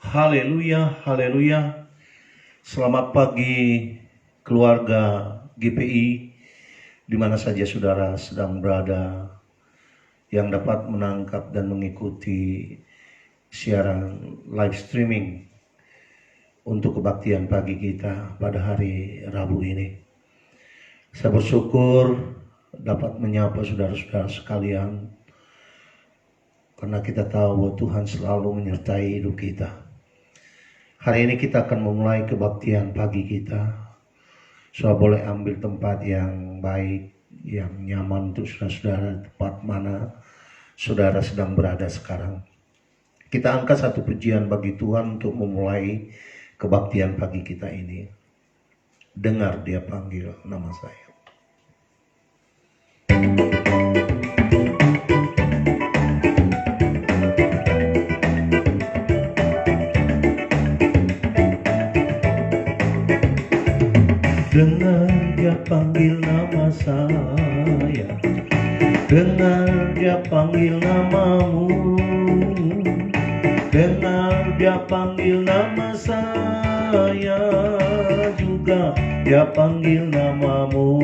Haleluya, haleluya. Selamat pagi keluarga GPI, di mana saja saudara sedang berada, yang dapat menangkap dan mengikuti siaran live streaming untuk kebaktian pagi kita pada hari Rabu ini. Saya bersyukur dapat menyapa saudara-saudara sekalian, karena kita tahu bahwa Tuhan selalu menyertai hidup kita. Hari ini kita akan memulai kebaktian pagi kita. Saudara boleh ambil tempat yang baik, yang nyaman untuk saudara-saudara, tempat mana saudara sedang berada sekarang. Kita angkat satu pujian bagi Tuhan untuk memulai kebaktian pagi kita ini. Dengar Dia panggil nama saya. Dengar Dia panggil nama saya, dengar Dia panggil namamu, dengar Dia panggil nama saya, juga Dia panggil namamu.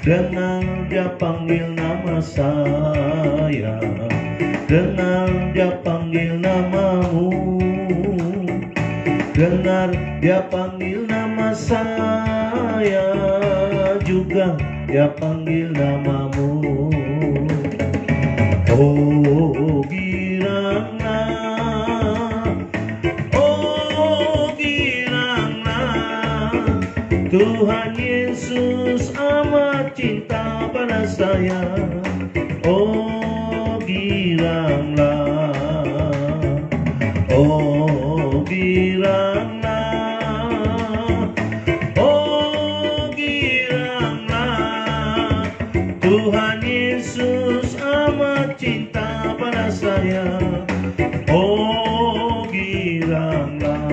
Dengar Dia panggil nama saya, dengar Dia panggil namamu, dengar Dia panggil nama saya, juga Dia panggil namamu. Oh giranglah, oh giranglah, Tuhan Yesus amat cinta pada saya. Oh giranglah, oh giranglah, oh giranglah, Tuhan Yesus amat cinta pada saya. Oh giranglah.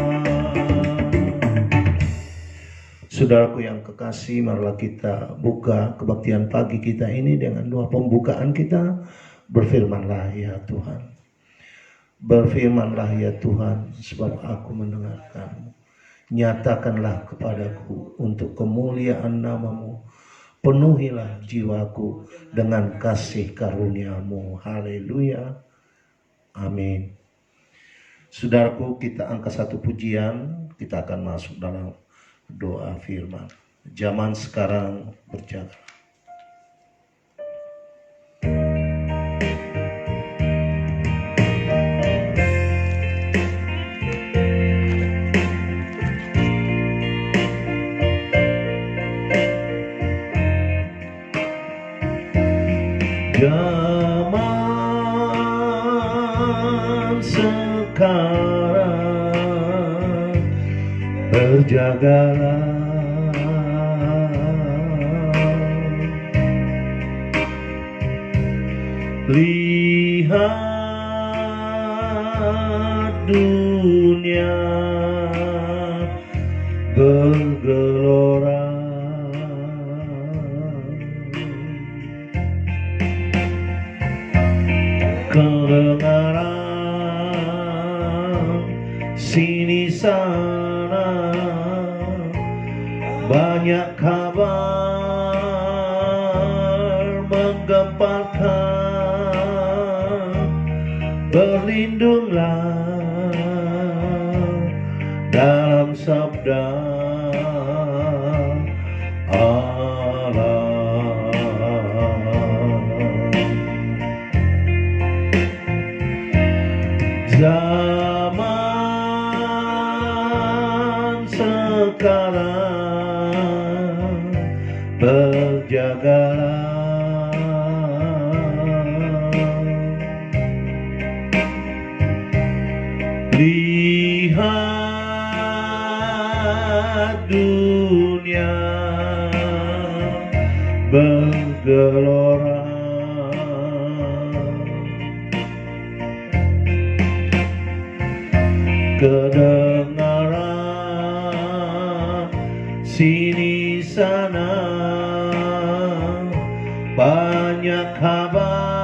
Saudaraku yang kekasih, marilah kita buka kebaktian pagi kita ini dengan doa pembukaan kita. Berfirmanlah ya Tuhan, berfirmanlah ya Tuhan, sebab aku mendengarkanmu. Nyatakanlah kepadaku untuk kemuliaan namamu. Penuhilah jiwaku dengan kasih karuniamu. Haleluya, amin. Saudaraku, kita angkat satu pujian, kita akan masuk dalam doa firman. Zaman sekarang berjaga. Zaman sekarang berjagalah, lihat dunia bergelora, kedengaran sini sana banyak kabar menggemparkan. Berlindunglah dalam sabda Allah. Zaman sekarang berjagalah, lihat dunia bergelora, kedengaran sini sana banyak kabar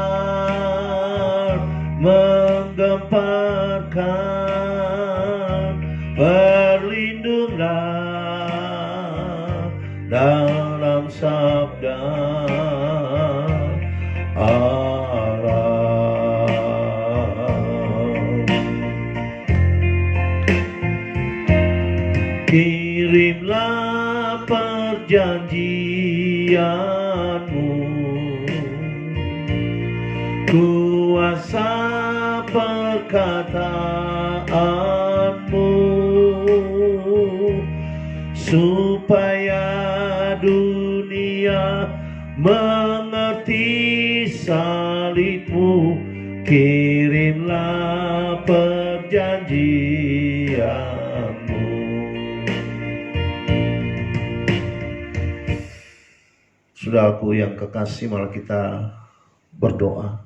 menggemparkan. Tuhan, berlindunglah dalam sabda Allah. Kirimlah perjanjianmu, kuasa perkataanmu, supaya dunia mengerti salibmu. Kirimlah perjanjianmu. Saudaraku yang kekasih, malah kita berdoa.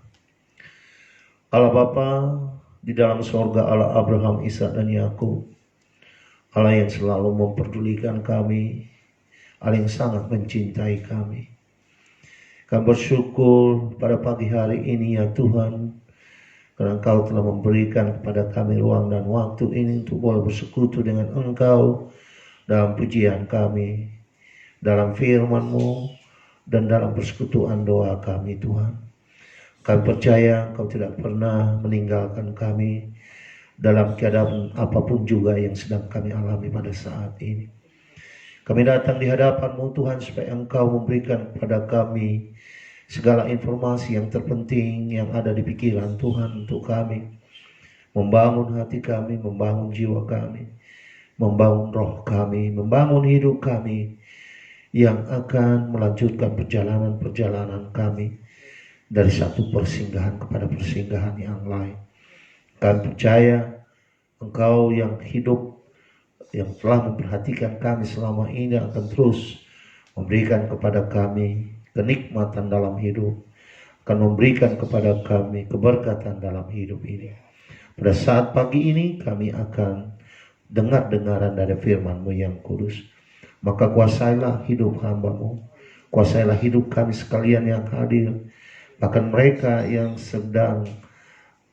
Allah Bapa di dalam sorga, Allah Abraham, Ishak dan Yakub, Allah yang selalu memperdulikan kami, Allah yang sangat mencintai kami. Kami bersyukur pada pagi hari ini ya Tuhan, karena Engkau telah memberikan kepada kami ruang dan waktu ini untuk boleh bersekutu dengan Engkau dalam pujian kami, dalam firman-Mu, dan dalam persekutuan doa kami Tuhan. Kami percaya Engkau tidak pernah meninggalkan kami dalam keadaan apapun juga yang sedang kami alami pada saat ini. Kami datang di hadapan-Mu Tuhan supaya Engkau memberikan kepada kami segala informasi yang terpenting yang ada di pikiran Tuhan untuk kami. Membangun hati kami, membangun jiwa kami, membangun roh kami, membangun hidup kami, yang akan melanjutkan perjalanan-perjalanan kami dari satu persinggahan kepada persinggahan yang lain. Kami percaya Engkau yang hidup, yang telah memperhatikan kami selama ini, akan terus memberikan kepada kami kenikmatan dalam hidup, akan memberikan kepada kami keberkatan dalam hidup ini. Pada saat pagi ini kami akan dengar-dengaran dari firman-Mu yang kudus. Maka kuasailah hidup hamba-Mu, kuasailah hidup kami sekalian yang hadir, bahkan mereka yang sedang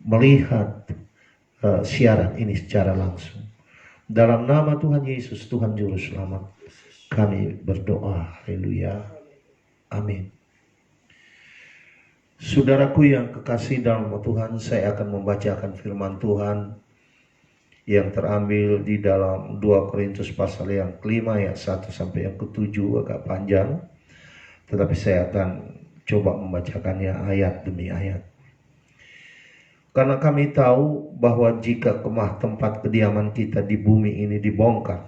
melihat siaran ini secara langsung. Dalam nama Tuhan Yesus, Tuhan Juru Selamat, kami berdoa. Haleluya. Amin. Saudaraku yang kekasih dalam Tuhan, saya akan membacakan firman Tuhan yang terambil di dalam 2 Korintus pasal yang kelima ayat 1 sampai yang ke-7, agak panjang, tetapi saya akan coba membacakannya ayat demi ayat. Karena kami tahu bahwa jika kemah tempat kediaman kita di bumi ini dibongkar,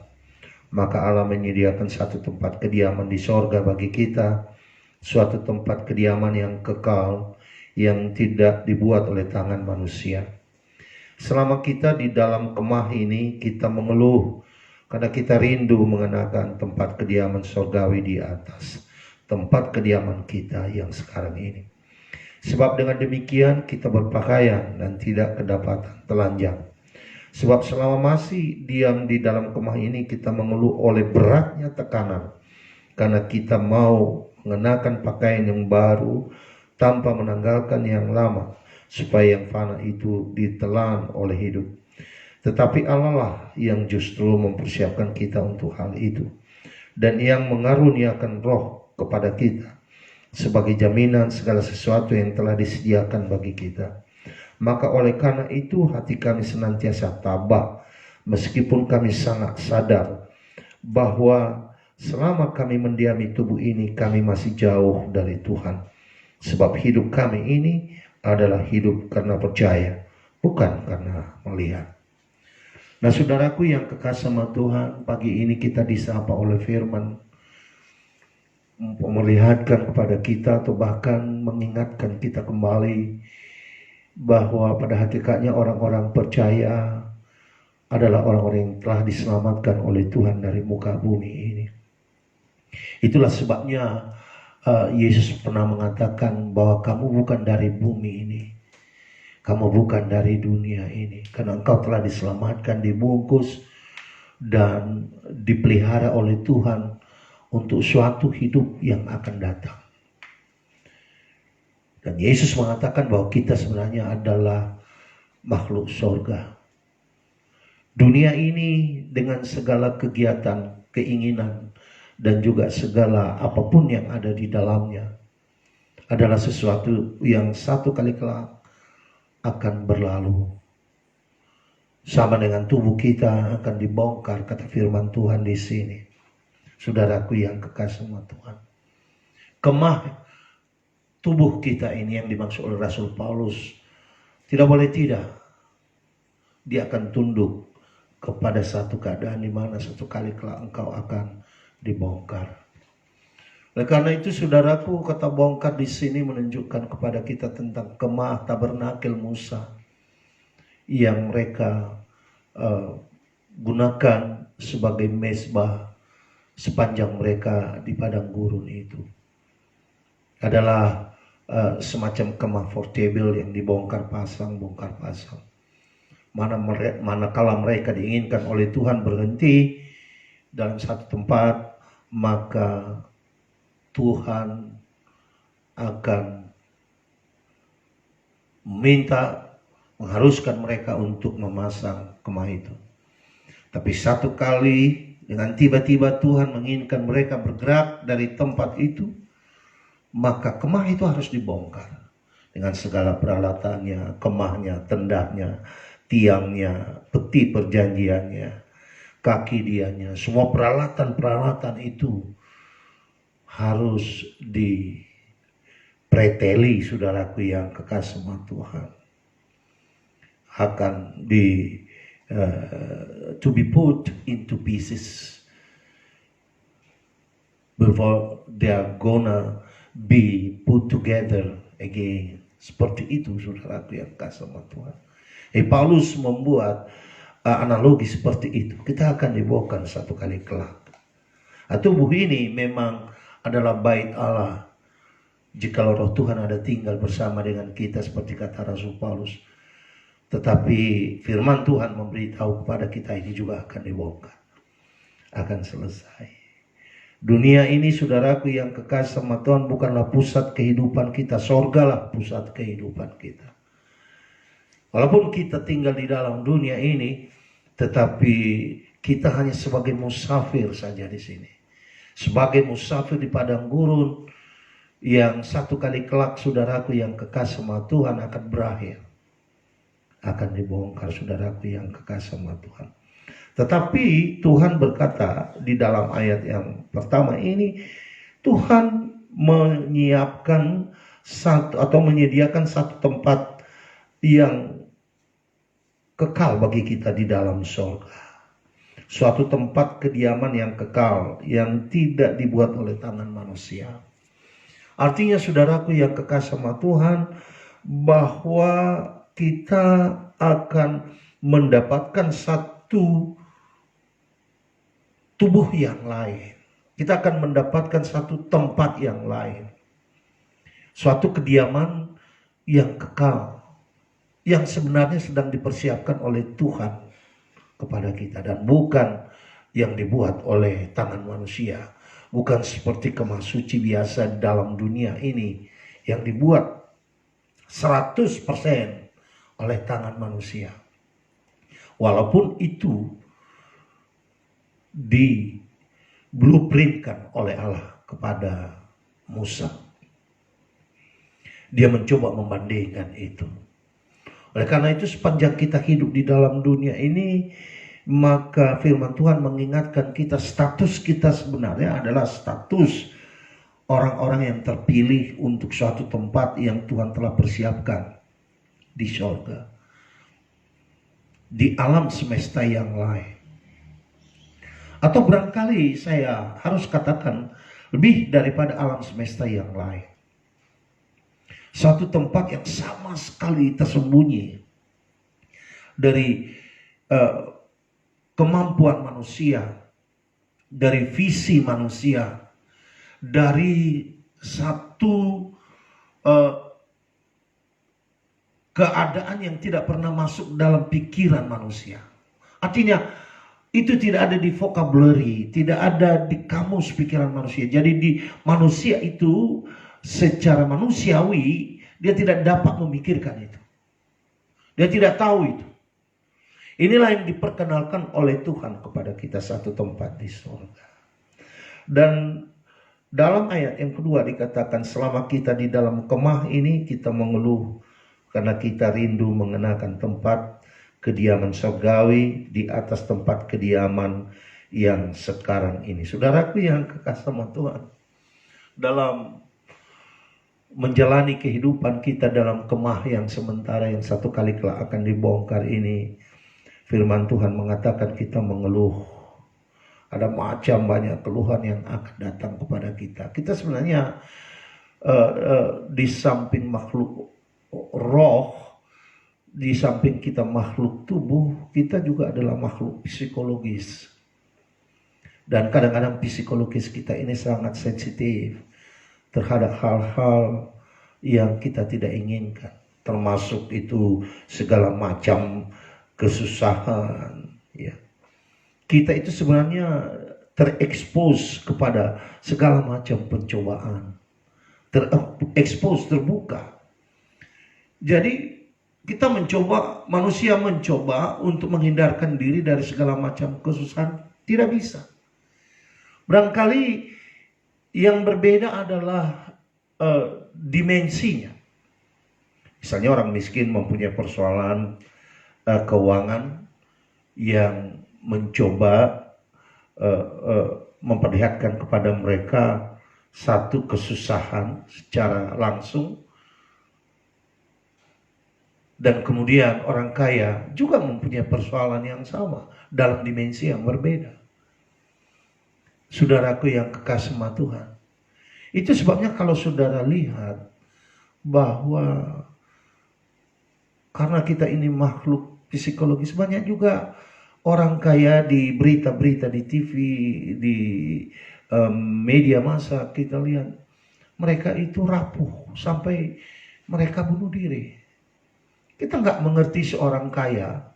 maka Allah menyediakan satu tempat kediaman di sorga bagi kita, suatu tempat kediaman yang kekal, yang tidak dibuat oleh tangan manusia. Selama kita di dalam kemah ini, kita mengeluh karena kita rindu mengenakan tempat kediaman surgawi di atas tempat kediaman kita yang sekarang ini. Sebab dengan demikian kita berpakaian dan tidak kedapatan telanjang. Sebab selama masih diam di dalam kemah ini, kita mengeluh oleh beratnya tekanan, karena kita mau mengenakan pakaian yang baru tanpa menanggalkan yang lama, supaya yang fana itu ditelan oleh hidup. Tetapi Allah lah yang justru mempersiapkan kita untuk hal itu, dan yang mengaruniakan roh kepada kita sebagai jaminan segala sesuatu yang telah disediakan bagi kita. Maka oleh karena itu hati kami senantiasa tabah, meskipun kami sangat sadar bahwa selama kami mendiami tubuh ini, kami masih jauh dari Tuhan. Sebab hidup kami ini adalah hidup karena percaya, bukan karena melihat. Nah saudaraku yang kekasih sama Tuhan, pagi ini kita disapa oleh firman, memperlihatkan kepada kita atau bahkan mengingatkan kita kembali bahwa pada hakikatnya orang-orang percaya adalah orang-orang yang telah diselamatkan oleh Tuhan dari muka bumi ini. Itulah sebabnya Yesus pernah mengatakan bahwa kamu bukan dari bumi ini, kamu bukan dari dunia ini, karena engkau telah diselamatkan, dibungkus dan dipelihara oleh Tuhan untuk suatu hidup yang akan datang. Dan Yesus mengatakan bahwa kita sebenarnya adalah makhluk surga. Dunia ini dengan segala kegiatan, keinginan, dan juga segala apapun yang ada di dalamnya adalah sesuatu yang satu kali kelak akan berlalu. Sama dengan tubuh kita akan dibongkar, kata firman Tuhan di sini. Saudaraku yang kekasih sama Tuhan. Kemah tubuh kita ini yang dimaksud oleh Rasul Paulus, tidak boleh tidak. Dia akan tunduk kepada satu keadaan di mana satu kali kelak engkau akan dibongkar. Oleh karena itu saudaraku, kata bongkar di sini menunjukkan kepada kita tentang kemah tabernakel Musa yang mereka gunakan sebagai mezbah sepanjang mereka di padang gurun itu. Adalah semacam kemah portable yang dibongkar pasang, bongkar pasang. Manakala mereka diinginkan oleh Tuhan berhenti dalam satu tempat, maka Tuhan akan mengharuskan mereka untuk memasang kemah itu. Tapi satu kali dengan tiba-tiba Tuhan menginginkan mereka bergerak dari tempat itu, maka kemah itu harus dibongkar dengan segala peralatannya, kemahnya, tendahnya, tiangnya, peti perjanjiannya, kaki dianya, semua peralatan-peralatan itu harus dipreteli, saudaraku yang kekasih sama Tuhan. Akan to be put into pieces before they are gonna be put together again. Seperti itu, saudaraku yang kekasih sama Tuhan. Paulus membuat analogi seperti itu. Kita akan dibongkar satu kali kelak. Tubuh ini memang adalah bait Allah. Jikalau roh Tuhan ada tinggal bersama dengan kita, seperti kata Rasul Paulus. Tetapi firman Tuhan memberitahu kepada kita ini juga akan dibongkar, akan selesai. Dunia ini, saudaraku yang kekasih sama Tuhan, bukanlah pusat kehidupan kita. Sorgalah pusat kehidupan kita. Walaupun kita tinggal di dalam dunia ini, tetapi kita hanya sebagai musafir saja di sini. Sebagai musafir di padang gurun yang satu kali kelak, saudaraku yang kekasih sama Tuhan, akan berakhir. Akan dibongkar, saudaraku yang kekasih sama Tuhan. Tetapi Tuhan berkata di dalam ayat yang pertama ini, Tuhan menyiapkan menyediakan satu tempat yang kekal bagi kita di dalam surga. Suatu tempat kediaman yang kekal, yang tidak dibuat oleh tangan manusia. Artinya, saudaraku yang kekasih sama Tuhan, bahwa kita akan mendapatkan satu tubuh yang lain. Kita akan mendapatkan satu tempat yang lain. Suatu kediaman yang kekal, yang sebenarnya sedang dipersiapkan oleh Tuhan kepada kita, dan bukan yang dibuat oleh tangan manusia. Bukan seperti kemah suci biasa dalam dunia ini yang dibuat 100% oleh tangan manusia. Walaupun itu di blueprintkan oleh Allah kepada Musa. Dia mencoba membandingkan itu. Oleh karena itu, sepanjang kita hidup di dalam dunia ini, maka firman Tuhan mengingatkan kita, status kita sebenarnya adalah status orang-orang yang terpilih untuk suatu tempat yang Tuhan telah persiapkan di surga, di alam semesta yang lain. Atau barangkali saya harus katakan lebih daripada alam semesta yang lain. Suatu tempat yang sama sekali tersembunyi dari kemampuan manusia, dari visi manusia, dari satu keadaan yang tidak pernah masuk dalam pikiran manusia. Artinya itu tidak ada di vocabulary, tidak ada di kamus pikiran manusia. Jadi di manusia itu secara manusiawi dia tidak dapat memikirkan itu. Dia tidak tahu itu. Inilah yang diperkenalkan oleh Tuhan kepada kita satu tempat di surga. Dan dalam ayat yang kedua dikatakan selama kita di dalam kemah ini kita mengeluh karena kita rindu mengenakan tempat kediaman surgawi di atas tempat kediaman yang sekarang ini. Saudaraku yang kekasih sama Tuhan, dalam menjalani kehidupan kita dalam kemah yang sementara yang satu kali kelak akan dibongkar ini, firman Tuhan mengatakan kita mengeluh. Ada macam banyak keluhan yang akan datang kepada kita. Kita sebenarnya di samping makhluk roh, di samping kita makhluk tubuh, kita juga adalah makhluk psikologis. Dan kadang-kadang psikologis kita ini sangat sensitif terhadap hal-hal yang kita tidak inginkan. Termasuk itu segala macam kesusahan, ya. Kita itu sebenarnya terekspos kepada segala macam pencobaan. Terekspos, terbuka. Jadi kita mencoba, manusia mencoba untuk menghindarkan diri dari segala macam kesusahan. Tidak bisa. Barangkali yang berbeda adalah dimensinya. Misalnya orang miskin mempunyai persoalan keuangan yang mencoba memperlihatkan kepada mereka satu kesusahan secara langsung, dan kemudian orang kaya juga mempunyai persoalan yang sama dalam dimensi yang berbeda. Saudaraku yang kekasih sama Tuhan, itu sebabnya kalau saudara lihat bahwa karena kita ini makhluk psikologis, banyak juga orang kaya di berita-berita, di TV, di media massa, kita lihat mereka itu rapuh sampai mereka bunuh diri. Kita nggak mengerti seorang kaya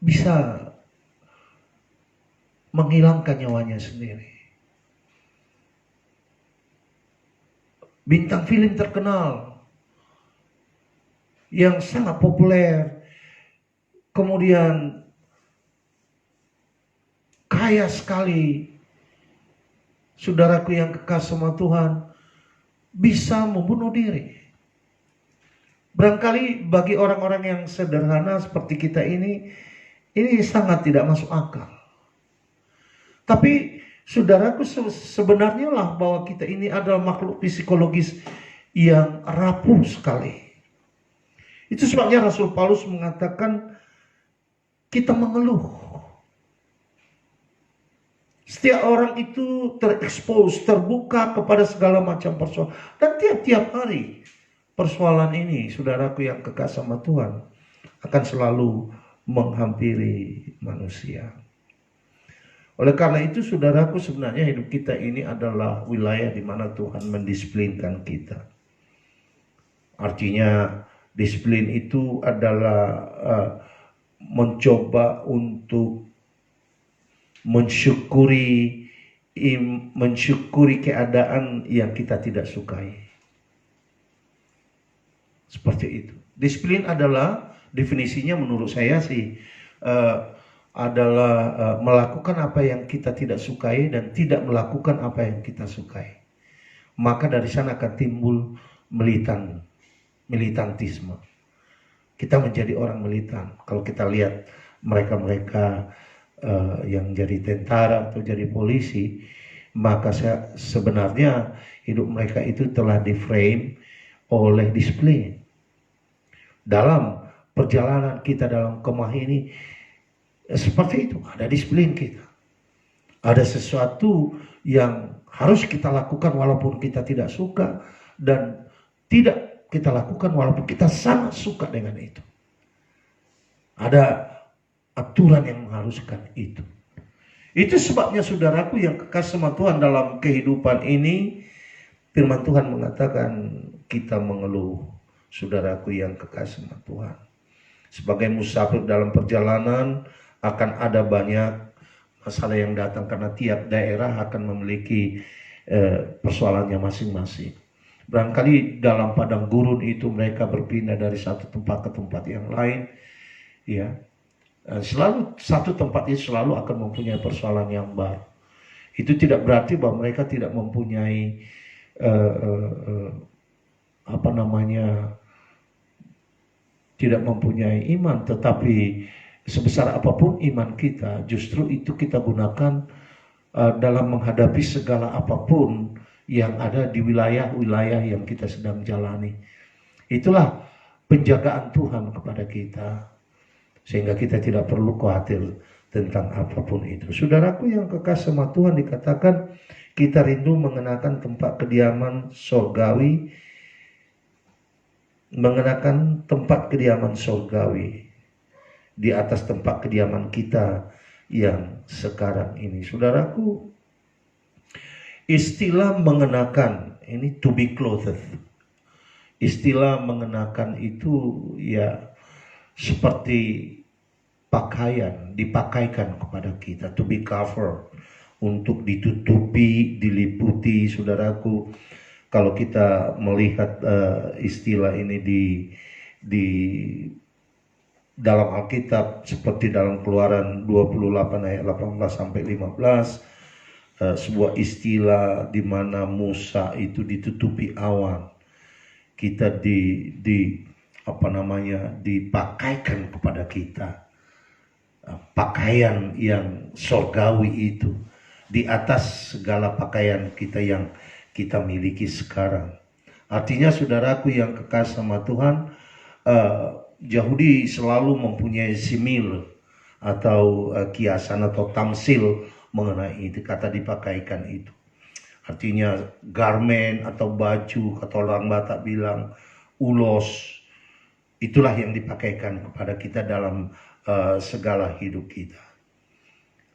bisa menghilangkan nyawanya sendiri. Bintang film terkenal yang sangat populer, kemudian kaya sekali, saudaraku yang kekasih sama Tuhan, bisa membunuh diri. Barangkali bagi orang-orang yang sederhana seperti kita ini sangat tidak masuk akal. Tapi saudaraku, sebenarnya lah bahwa kita ini adalah makhluk psikologis yang rapuh sekali. Itu sebabnya Rasul Paulus mengatakan kita mengeluh. Setiap orang itu terekspos, terbuka kepada segala macam persoalan. Dan tiap-tiap hari persoalan ini, saudaraku yang kekasih sama Tuhan, akan selalu menghampiri manusia. Oleh karena itu, saudaraku, sebenarnya hidup kita ini adalah wilayah di mana Tuhan mendisiplinkan kita. Artinya, disiplin itu adalah mencoba untuk mensyukuri keadaan yang kita tidak sukai. Seperti itu. Disiplin adalah, definisinya menurut saya sih, adalah melakukan apa yang kita tidak sukai dan tidak melakukan apa yang kita sukai. Maka dari sana akan timbul militantisme. Kita menjadi orang militan. Kalau kita lihat mereka-mereka yang jadi tentara atau jadi polisi, maka sebenarnya hidup mereka itu telah di-frame oleh disiplin. Dalam perjalanan kita dalam kemah ini, seperti itu, ada disiplin kita. Ada sesuatu yang harus kita lakukan walaupun kita tidak suka, dan tidak kita lakukan walaupun kita sangat suka dengan itu. Ada aturan yang mengharuskan itu. Itu sebabnya saudaraku yang kekasih sama Tuhan, dalam kehidupan ini firman Tuhan mengatakan kita mengeluh, saudaraku yang kekasih sama Tuhan. Sebagai musafir dalam perjalanan, akan ada banyak masalah yang datang karena tiap daerah akan memiliki persoalannya masing-masing. Barangkali dalam padang gurun itu mereka berpindah dari satu tempat ke tempat yang lain. ya. Selalu satu tempat itu selalu akan mempunyai persoalan yang baru. Itu tidak berarti bahwa mereka tidak mempunyai tidak mempunyai iman, tetapi sebesar apapun iman kita, justru itu kita gunakan dalam menghadapi segala apapun yang ada di wilayah-wilayah yang kita sedang jalani. Itulah penjagaan Tuhan kepada kita, sehingga kita tidak perlu khawatir tentang apapun itu. Saudaraku yang kekasih sama Tuhan, dikatakan kita rindu mengenakan tempat kediaman surgawi, mengenakan tempat kediaman surgawi di atas tempat kediaman kita yang sekarang ini. Saudaraku, istilah mengenakan ini to be clothed. Istilah mengenakan itu ya seperti pakaian, dipakaikan kepada kita, to be covered, untuk ditutupi, diliputi. Saudaraku, kalau kita melihat istilah ini di dalam Alkitab, seperti dalam Keluaran 28 ayat 18 sampai 15, sebuah istilah di mana Musa itu ditutupi awan, kita dipakaikan kepada kita pakaian yang surgawi itu di atas segala pakaian kita yang kita miliki sekarang. Artinya saudaraku yang kekasih sama Tuhan, Yahudi selalu mempunyai simil atau kiasan atau tamsil mengenai itu, kata dipakaikan itu. Artinya garmen atau baju, kata orang Batak bilang ulos, itulah yang dipakaikan kepada kita dalam segala hidup kita.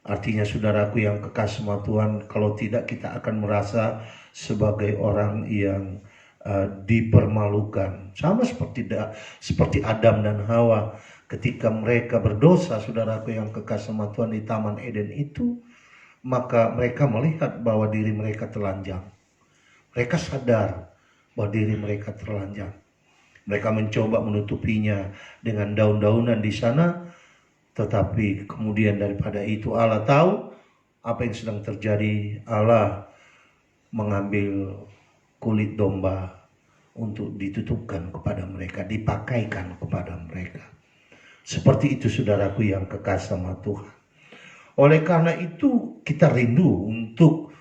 Artinya saudaraku yang kekasih sama Tuhan, kalau tidak kita akan merasa sebagai orang yang dipermalukan. Sama seperti Adam dan Hawa ketika mereka berdosa, saudaraku yang kekasih sama Tuhan, di Taman Eden itu, maka mereka melihat bahwa diri mereka telanjang. Mereka sadar bahwa diri mereka telanjang. Mereka mencoba menutupinya dengan daun-daunan di sana, tetapi kemudian daripada itu Allah tahu apa yang sedang terjadi. Allah mengambil kulit domba untuk ditutupkan kepada mereka, dipakaikan kepada mereka. Seperti itu saudaraku yang kekasih sama Tuhan. Oleh karena itu kita rindu untuk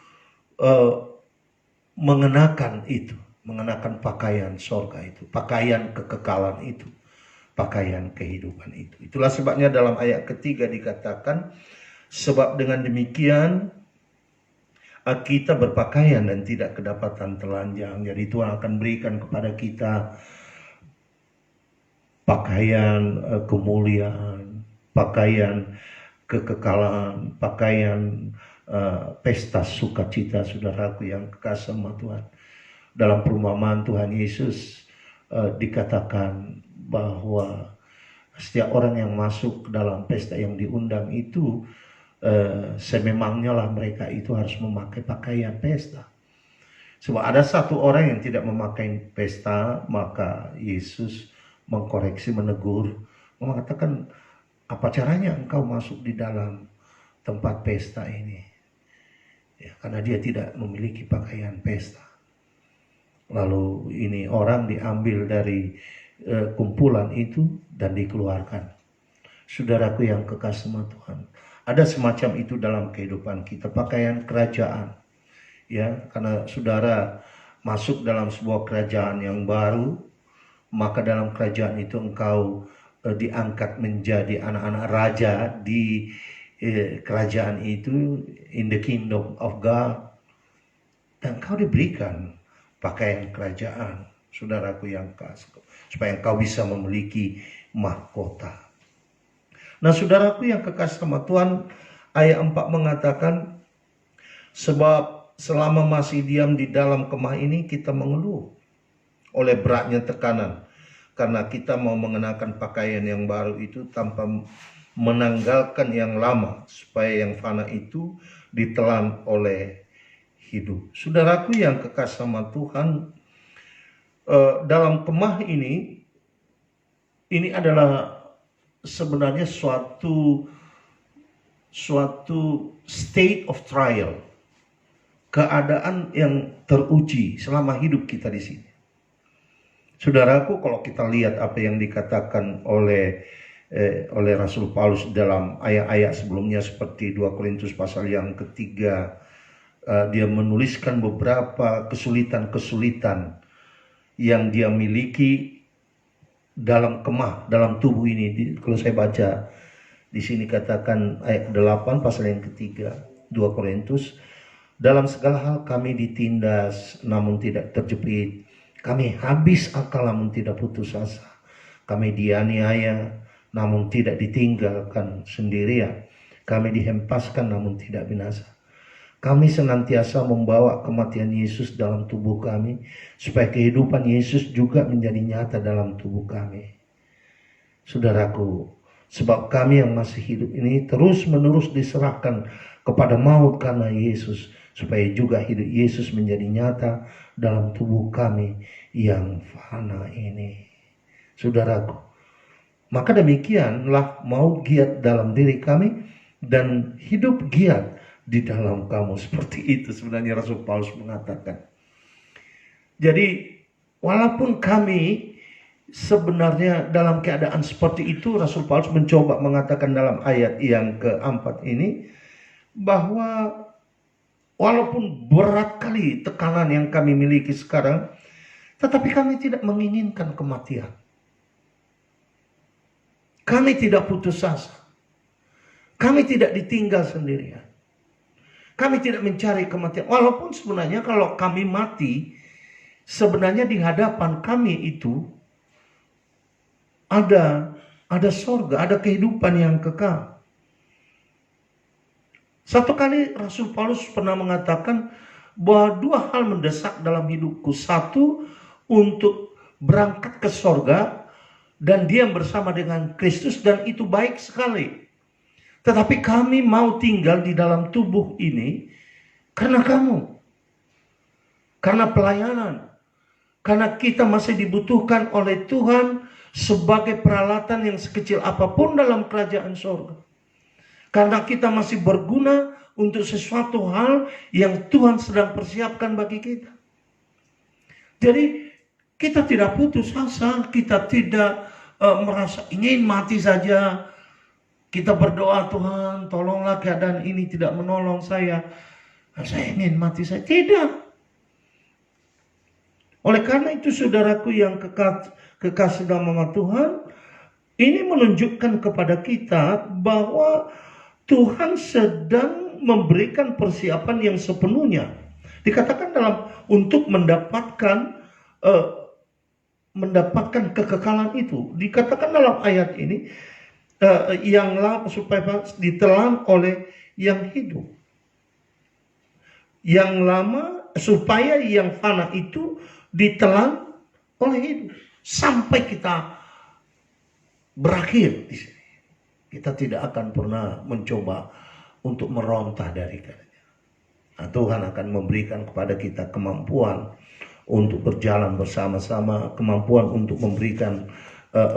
mengenakan itu, mengenakan pakaian sorga itu, pakaian kekekalan itu, pakaian kehidupan itu. Itulah sebabnya dalam ayat ketiga dikatakan, sebab dengan demikian kita berpakaian dan tidak kedapatan telanjang. Jadi Tuhan akan berikan kepada kita pakaian kemuliaan, pakaian kekekalan, pakaian pesta sukacita, saudaraku yang kekasih sama Tuhan. Dalam perumpamaan Tuhan Yesus dikatakan bahwa setiap orang yang masuk ke dalam pesta yang diundang itu, sememangnya lah mereka itu harus memakai pakaian pesta. Sebab ada satu orang yang tidak memakai pesta, maka Yesus mengkoreksi, menegur, mengatakan, apa caranya engkau masuk di dalam tempat pesta ini? Ya, karena dia tidak memiliki pakaian pesta. Lalu ini orang diambil dari kumpulan itu dan dikeluarkan. Saudaraku yang kekasih sama Tuhan, ada semacam itu dalam kehidupan kita, pakaian kerajaan. Ya, karena saudara masuk dalam sebuah kerajaan yang baru, maka dalam kerajaan itu engkau diangkat menjadi anak-anak raja di kerajaan itu, in the kingdom of God. Dan engkau diberikan pakaian kerajaan, saudaraku yang kasih, supaya engkau bisa memiliki mahkota. Nah saudaraku yang kekasih sama Tuhan, ayat 4 mengatakan, sebab selama masih diam di dalam kemah ini kita mengeluh oleh beratnya tekanan, karena kita mau mengenakan pakaian yang baru itu tanpa menanggalkan yang lama, supaya yang fana itu ditelan oleh hidup. Saudaraku yang kekasih sama Tuhan, dalam kemah ini adalah sebenarnya suatu state of trial, keadaan yang teruji selama hidup kita di sini. Saudaraku, kalau kita lihat apa yang dikatakan oleh Rasul Paulus dalam ayat-ayat sebelumnya seperti 2 Korintus pasal yang ketiga, dia menuliskan beberapa kesulitan-kesulitan yang dia miliki dalam kemah, dalam tubuh ini. Kalau saya baca di sini katakan ayat 8 pasal yang ketiga 2 Korintus, dalam segala hal kami ditindas namun tidak terjepit, kami habis akal namun tidak putus asa, kami dianiaya namun tidak ditinggalkan sendirian, kami dihempaskan namun tidak binasa. Kami senantiasa membawa kematian Yesus dalam tubuh kami, supaya kehidupan Yesus juga menjadi nyata dalam tubuh kami. Saudaraku, sebab kami yang masih hidup ini terus menerus diserahkan kepada maut karena Yesus, supaya juga hidup Yesus menjadi nyata dalam tubuh kami yang fana ini. Saudaraku, maka demikianlah maut giat dalam diri kami dan hidup giat di dalam kamu. Seperti itu sebenarnya Rasul Paulus mengatakan. Jadi walaupun kami sebenarnya dalam keadaan seperti itu, Rasul Paulus mencoba mengatakan dalam ayat yang keempat ini bahwa walaupun berat kali tekanan yang kami miliki sekarang, tetapi kami tidak menginginkan kematian. Kami tidak putus asa. Kami tidak ditinggal sendirian. Kami tidak mencari kematian. Walaupun sebenarnya kalau kami mati, sebenarnya di hadapan kami itu ada sorga, ada kehidupan yang kekal. Satu kali Rasul Paulus pernah mengatakan bahwa 2 hal mendesak dalam hidupku. Satu, untuk berangkat ke sorga dan diam bersama dengan Kristus, dan itu baik sekali. Tetapi kami mau tinggal di dalam tubuh ini karena kamu. Karena pelayanan. Karena kita masih dibutuhkan oleh Tuhan sebagai peralatan yang sekecil apapun dalam kerajaan surga. Karena kita masih berguna untuk sesuatu hal yang Tuhan sedang persiapkan bagi kita. Jadi kita tidak putus asa, kita tidak merasa ingin mati saja. Kita berdoa, Tuhan tolonglah keadaan ini tidak menolong saya. Saya ingin mati saja. Tidak. Oleh karena itu saudaraku yang kekasih dalam nama Tuhan, ini menunjukkan kepada kita bahwa Tuhan sedang memberikan persiapan yang sepenuhnya. Dikatakan dalam untuk mendapatkan kekekalan itu. Dikatakan dalam ayat ini, yang lama supaya ditelan oleh yang hidup. Yang lama supaya yang fana itu ditelan oleh hidup. Sampai kita berakhir di sini. Kita tidak akan pernah mencoba untuk merontah dari karenanya. Nah, Tuhan akan memberikan kepada kita kemampuan untuk berjalan bersama-sama, kemampuan untuk memberikan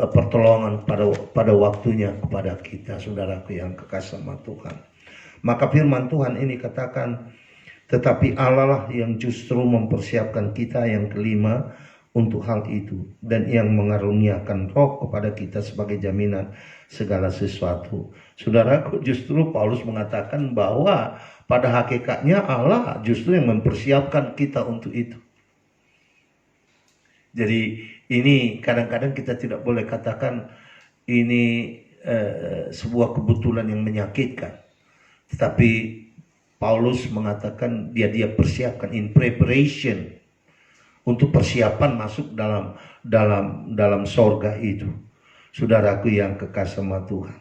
pertolongan pada waktunya kepada kita, saudaraku yang kekasih sama Tuhan. Maka firman Tuhan ini katakan, tetapi Allah lah yang justru mempersiapkan kita, yang kelima, untuk hal itu, dan yang mengaruniakan roh kepada kita sebagai jaminan segala sesuatu. Saudaraku, justru Paulus mengatakan bahwa pada hakikatnya Allah justru yang mempersiapkan kita untuk itu. Jadi ini kadang-kadang kita tidak boleh katakan ini sebuah kebetulan yang menyakitkan. Tetapi Paulus mengatakan dia persiapkan in preparation untuk persiapan masuk dalam sorga itu. Saudaraku yang kekasih sama Tuhan.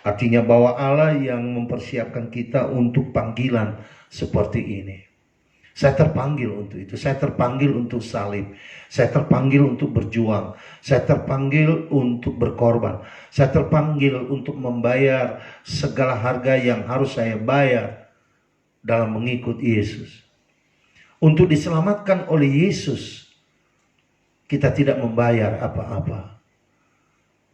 Artinya bahwa Allah yang mempersiapkan kita untuk panggilan seperti ini. Saya terpanggil untuk itu. Saya terpanggil untuk salib. Saya terpanggil untuk berjuang. Saya terpanggil untuk berkorban. Saya terpanggil untuk membayar segala harga yang harus saya bayar dalam mengikut Yesus. Untuk diselamatkan oleh Yesus, kita tidak membayar apa-apa.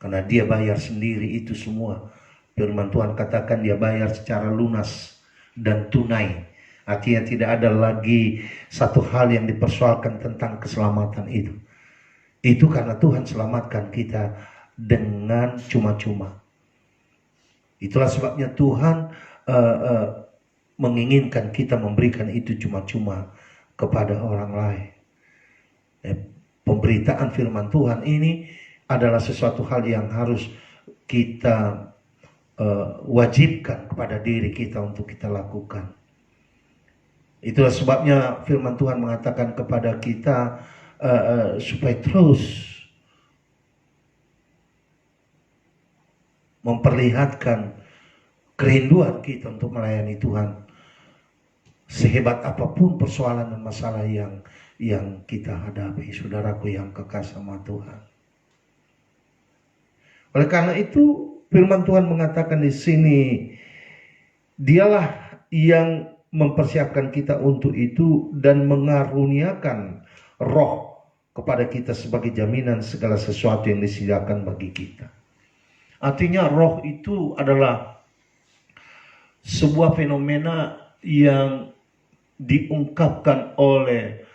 Karena dia bayar sendiri itu semua. Firman Tuhan katakan dia bayar secara lunas dan tunai. Artinya tidak ada lagi satu hal yang dipersoalkan tentang keselamatan itu. Itu karena Tuhan selamatkan kita dengan cuma-cuma. Itulah sebabnya Tuhan menginginkan kita memberikan itu cuma-cuma kepada orang lain. Pemberitaan firman Tuhan ini adalah sesuatu hal yang harus kita wajibkan kepada diri kita untuk kita lakukan. Itulah sebabnya firman Tuhan mengatakan kepada kita supaya terus memperlihatkan kerinduan kita untuk melayani Tuhan. Sehebat apapun persoalan dan masalah yang kita hadapi, saudaraku yang kekasih sama Tuhan. Oleh karena itu, firman Tuhan mengatakan di sini, dialah yang mempersiapkan kita untuk itu dan mengaruniakan roh kepada kita sebagai jaminan segala sesuatu yang disediakan bagi kita. Artinya roh itu adalah sebuah fenomena yang diungkapkan oleh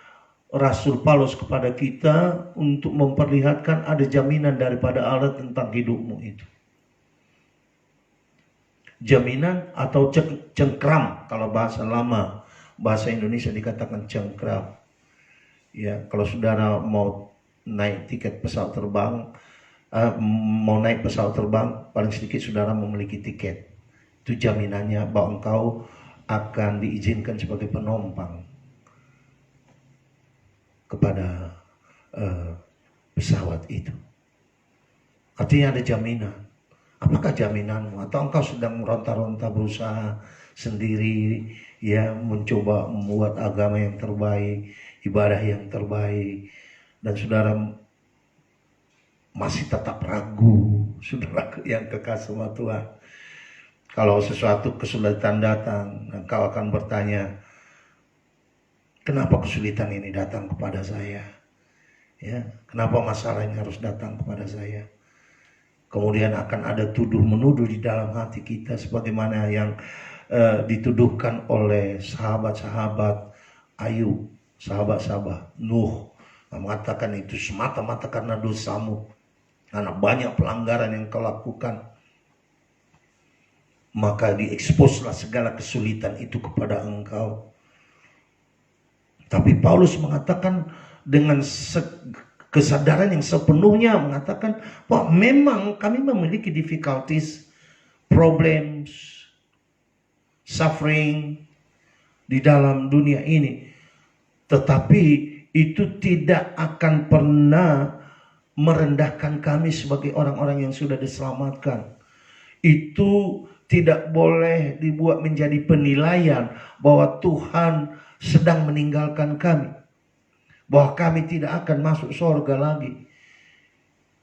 Rasul Paulus kepada kita untuk memperlihatkan ada jaminan daripada Allah tentang hidupmu itu. Jaminan atau cengkram, kalau bahasa lama, bahasa Indonesia dikatakan cengkram. Ya, kalau saudara mau naik tiket pesawat terbang, paling sedikit saudara memiliki tiket. Itu jaminannya bahwa engkau akan diizinkan sebagai penumpang kepada pesawat itu. Artinya ada jaminan. Apakah jaminanmu? Atau engkau sedang meronta-ronta berusaha sendiri, ya, mencoba membuat agama yang terbaik, ibadah yang terbaik, dan saudara masih tetap ragu, saudara yang kekasih sama Tuhan. Kalau sesuatu kesulitan datang, engkau akan bertanya, kenapa kesulitan ini datang kepada saya? Ya, kenapa masalah ini harus datang kepada saya? Kemudian akan ada tuduh menuduh di dalam hati kita, sebagaimana yang dituduhkan oleh sahabat-sahabat Ayub, sahabat-sahabat Nuh, mengatakan itu semata-mata karena dosamu, karena banyak pelanggaran yang kau lakukan, maka dieksposlah segala kesulitan itu kepada engkau. Tapi Paulus mengatakan dengan kesadaran yang sepenuhnya, mengatakan bahwa memang kami memiliki difficulties, problems, suffering di dalam dunia ini, tetapi itu tidak akan pernah merendahkan kami sebagai orang-orang yang sudah diselamatkan. Itu tidak boleh dibuat menjadi penilaian bahwa Tuhan sedang meninggalkan kami, bahwa kami tidak akan masuk surga lagi.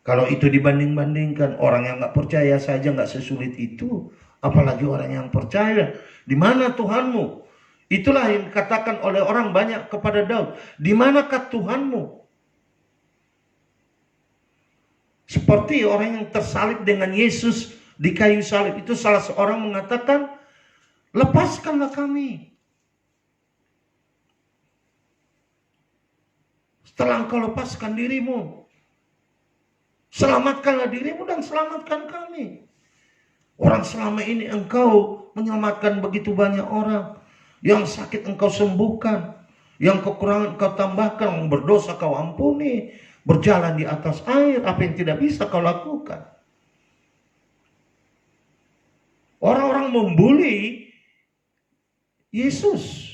Kalau itu dibanding-bandingkan, orang yang gak percaya saja gak sesulit itu, apalagi orang yang percaya. Di mana Tuhanmu? Itulah yang dikatakan oleh orang banyak kepada Daud. Di manakah Tuhanmu? Seperti orang yang tersalib dengan Yesus di kayu salib itu, salah seorang mengatakan, lepaskanlah kami. Setelah engkau lepaskan dirimu, selamatkanlah dirimu dan selamatkan kami. Orang selama ini engkau menyelamatkan begitu banyak orang. Yang sakit engkau sembuhkan, yang kekurangan engkau tambahkan, yang berdosa kau ampuni, berjalan di atas air. Apa yang tidak bisa kau lakukan? Orang-orang membuli Yesus.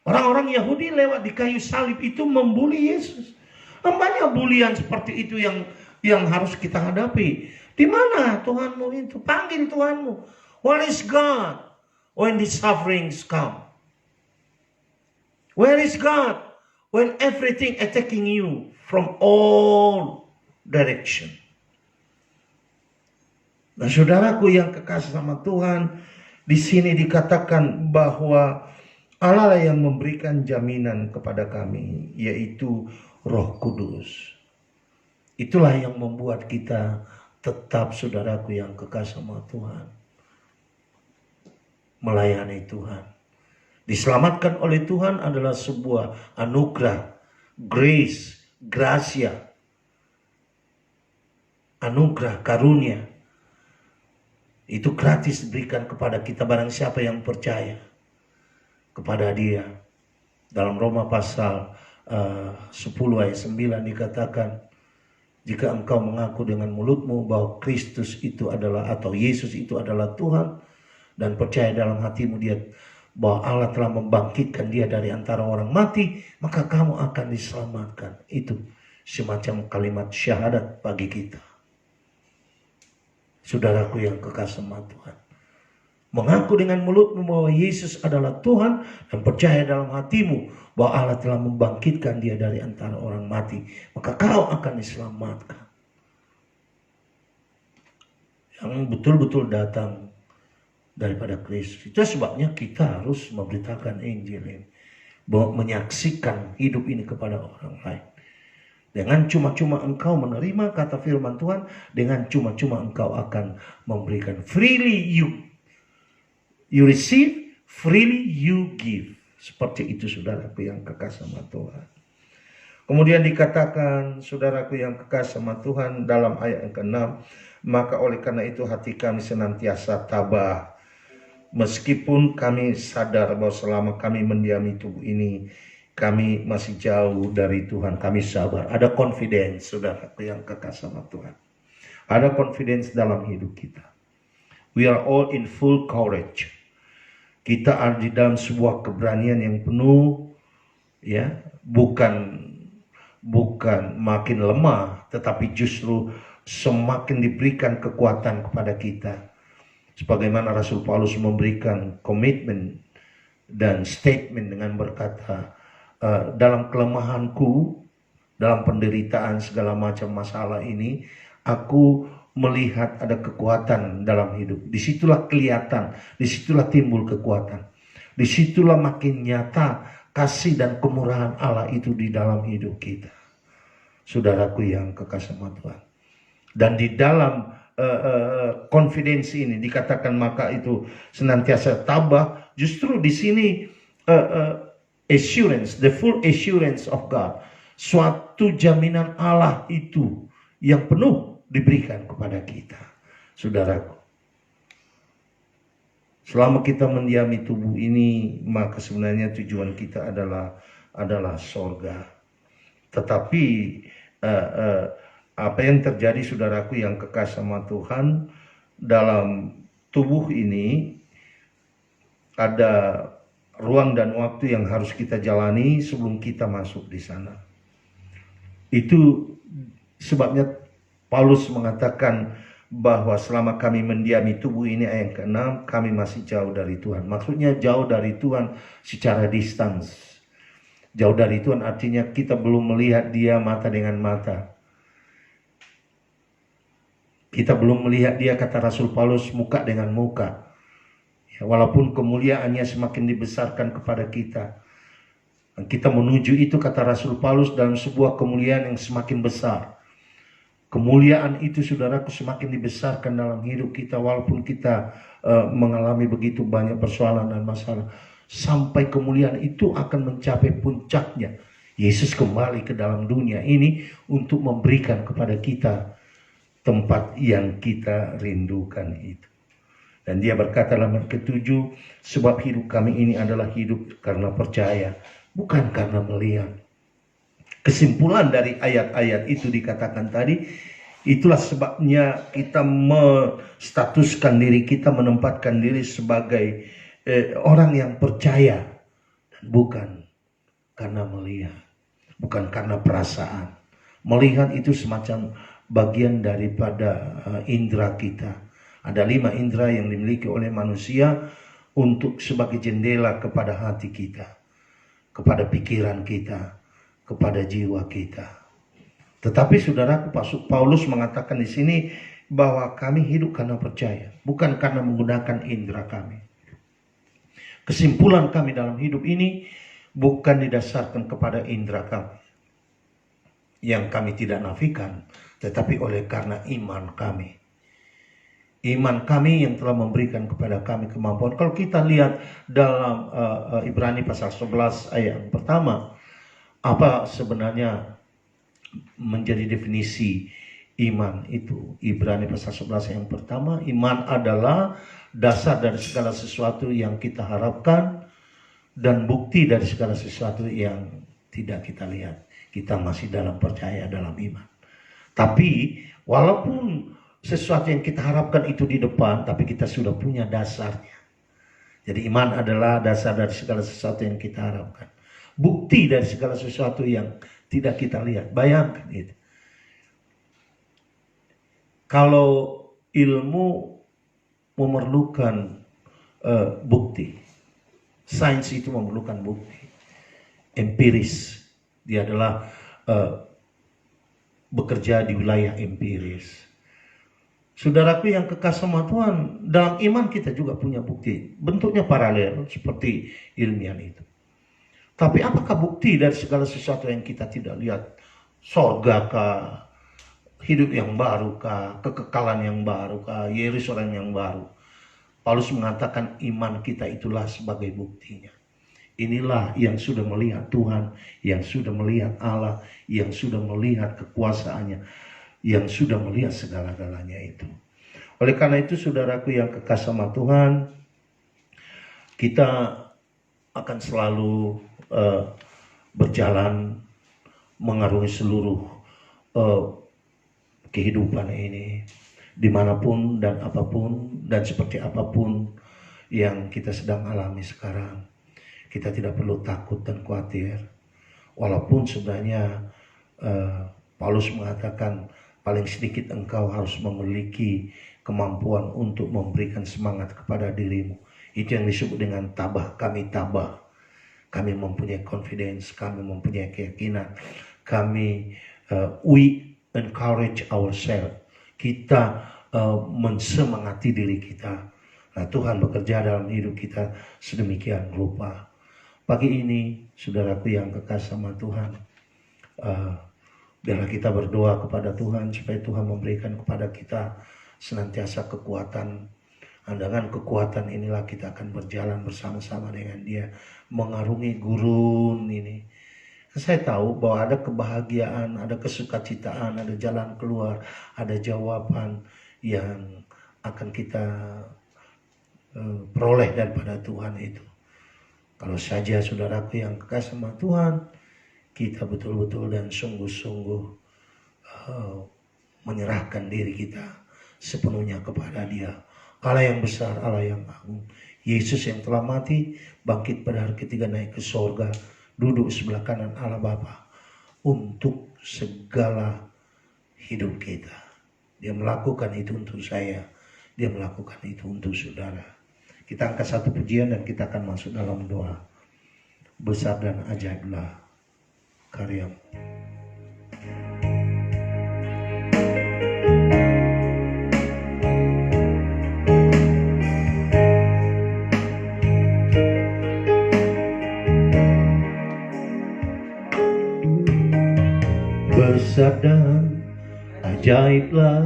Orang-orang Yahudi lewat di kayu salib itu membuli Yesus. Banyak bulian seperti itu yang harus kita hadapi. Di mana Tuhanmu itu? Panggil Tuhanmu. Where is God when the sufferings come? Where is God when everything attacking you from all direction? Nah, saudaraku yang kekasih sama Tuhan, di sini dikatakan bahwa Allah yang memberikan jaminan kepada kami, yaitu Roh Kudus. Itulah yang membuat kita tetap, saudaraku yang kekasih sama Tuhan, melayani Tuhan. Diselamatkan oleh Tuhan adalah sebuah anugerah, grace, gracia, anugerah, karunia. Itu gratis diberikan kepada kita barang siapa yang percaya kepada Dia. Dalam Roma pasal 10 ayat 9 dikatakan, jika engkau mengaku dengan mulutmu bahwa Kristus itu adalah, atau Yesus itu adalah Tuhan, dan percaya dalam hatimu dia bahwa Allah telah membangkitkan dia dari antara orang mati, maka kamu akan diselamatkan. Itu semacam kalimat syahadat bagi kita, saudaraku yang kekasih sama Tuhan. Mengaku dengan mulutmu bahwa Yesus adalah Tuhan dan percaya dalam hatimu bahwa Allah telah membangkitkan dia dari antara orang mati, maka kau akan diselamatkan. Yang betul-betul datang daripada Kristus. Itu sebabnya kita harus memberitakan Injil ini, menyaksikan hidup ini kepada orang lain. Dengan cuma-cuma engkau menerima kata firman Tuhan, dengan cuma-cuma engkau akan memberikan. Freely you receive, freely you give. Seperti itu, saudaraku yang kekasih sama Tuhan. Kemudian dikatakan, saudaraku yang kekasih sama Tuhan, dalam ayat yang ke-6, maka oleh karena itu hati kami senantiasa tabah, meskipun kami sadar bahwa selama kami mendiami tubuh ini, kami masih jauh dari Tuhan. Kami sabar. Ada confidence, saudaraku yang kekasih sama Tuhan. Ada confidence dalam hidup kita. We are all in full courage. Kita ada di dalam sebuah keberanian yang penuh, ya, bukan makin lemah, tetapi justru semakin diberikan kekuatan kepada kita. Sebagaimana Rasul Paulus memberikan komitmen dan statement dengan berkata, dalam kelemahanku, dalam penderitaan segala macam masalah ini, aku melihat ada kekuatan dalam hidup. Disitulah kelihatan, disitulah timbul kekuatan. Disitulah makin nyata kasih dan kemurahan Allah itu di dalam hidup kita, saudaraku yang kekasih sama Tuhan. Dan di dalam confidence ini dikatakan maka itu senantiasa tabah. Justru di sini assurance, the full assurance of God, suatu jaminan Allah itu yang penuh diberikan kepada kita, saudaraku. Selama kita mendiami tubuh ini, maka sebenarnya tujuan kita adalah sorga. Tetapi apa yang terjadi, saudaraku yang kekasih sama Tuhan, dalam tubuh ini ada ruang dan waktu yang harus kita jalani sebelum kita masuk di sana. Itu sebabnya Paulus mengatakan bahwa selama kami mendiami tubuh ini, ayat ke-6, kami masih jauh dari Tuhan. Maksudnya jauh dari Tuhan secara distance. Jauh dari Tuhan artinya kita belum melihat dia mata dengan mata. Kita belum melihat dia, kata Rasul Paulus, muka dengan muka. Ya, walaupun kemuliaannya semakin dibesarkan kepada kita. Dan kita menuju itu, kata Rasul Paulus, dalam sebuah kemuliaan yang semakin besar. Kemuliaan itu, saudaraku, semakin dibesarkan dalam hidup kita. Walaupun kita mengalami begitu banyak persoalan dan masalah. Sampai kemuliaan itu akan mencapai puncaknya. Yesus kembali ke dalam dunia ini untuk memberikan kepada kita tempat yang kita rindukan itu. Dan dia berkata dalam ayat ke-7, sebab hidup kami ini adalah hidup karena percaya, bukan karena melihat. Kesimpulan dari ayat-ayat itu dikatakan tadi, itulah sebabnya kita menstatuskan diri kita, menempatkan diri sebagai orang yang percaya, dan bukan karena melihat, bukan karena perasaan. Melihat itu semacam bagian daripada indera kita. Ada 5 indera yang dimiliki oleh manusia untuk sebagai jendela kepada hati kita, kepada pikiran kita, kepada jiwa kita. Tetapi saudaraku, Paulus mengatakan di sini bahwa kami hidup karena percaya, bukan karena menggunakan indera kami. Kesimpulan kami dalam hidup ini bukan didasarkan kepada indera kami. yang kami tidak nafikan, tetapi oleh karena iman kami. Iman kami yang telah memberikan kepada kami kemampuan. Kalau kita lihat dalam Ibrani pasal 11 ayat yang pertama, apa sebenarnya menjadi definisi iman itu? Ibrani pasal 11 ayat yang pertama, iman adalah dasar dari segala sesuatu yang kita harapkan dan bukti dari segala sesuatu yang tidak kita lihat. Kita masih dalam percaya dalam iman. Tapi walaupun sesuatu yang kita harapkan itu di depan, tapi kita sudah punya dasarnya. Jadi iman adalah dasar dari segala sesuatu yang kita harapkan. Bukti dari segala sesuatu yang tidak kita lihat. Bayangkan itu. Kalau ilmu memerlukan bukti, sains itu memerlukan bukti. Empiris. Dia adalah bekerja di wilayah empiris. Saudaraku yang kekasih sama Tuhan, dalam iman kita juga punya bukti. Bentuknya paralel seperti ilmiah itu. Tapi apakah bukti dari segala sesuatu yang kita tidak lihat? Sorga kah? Hidup yang baru kah? Kekekalan yang baru kah? Yerusalem yang baru? Paulus mengatakan iman kita itulah sebagai buktinya. Inilah yang sudah melihat Tuhan, yang sudah melihat Allah, yang sudah melihat kekuasaannya, yang sudah melihat segala-galanya itu. Oleh karena itu saudaraku yang kekasih sama Tuhan, kita akan selalu berjalan mengarungi seluruh kehidupan ini, dimanapun dan apapun dan seperti apapun yang kita sedang alami sekarang. Kita tidak perlu takut dan khawatir, walaupun sebenarnya Paulus mengatakan paling sedikit engkau harus memiliki kemampuan untuk memberikan semangat kepada dirimu. Itu yang disebut dengan tabah. Kami tabah. Kami mempunyai confidence, kami mempunyai keyakinan. Kami we encourage ourselves. Kita mensemangati diri kita. Nah, Tuhan bekerja dalam hidup kita sedemikian rupa. Pagi ini, saudaraku yang kekasih sama Tuhan, biarlah kita berdoa kepada Tuhan supaya Tuhan memberikan kepada kita senantiasa kekuatan. Dengan kekuatan inilah kita akan berjalan bersama-sama dengan Dia, mengarungi gurun ini. Saya tahu bahwa ada kebahagiaan, ada kesukacitaan, ada jalan keluar, ada jawaban yang akan kita peroleh daripada Tuhan itu. Kalau saja saudaraku yang kekasih sama Tuhan, kita betul-betul dan sungguh-sungguh menyerahkan diri kita sepenuhnya kepada Dia. Allah yang besar, Allah yang agung. Yesus yang telah mati, bangkit pada hari ketiga, naik ke sorga, duduk sebelah kanan Allah Bapa untuk segala hidup kita. Dia melakukan itu untuk saya, Dia melakukan itu untuk saudara. Kita angkat satu pujian dan kita akan masuk dalam doa. Besar dan ajaiblah karyamu. Besar dan ajaiblah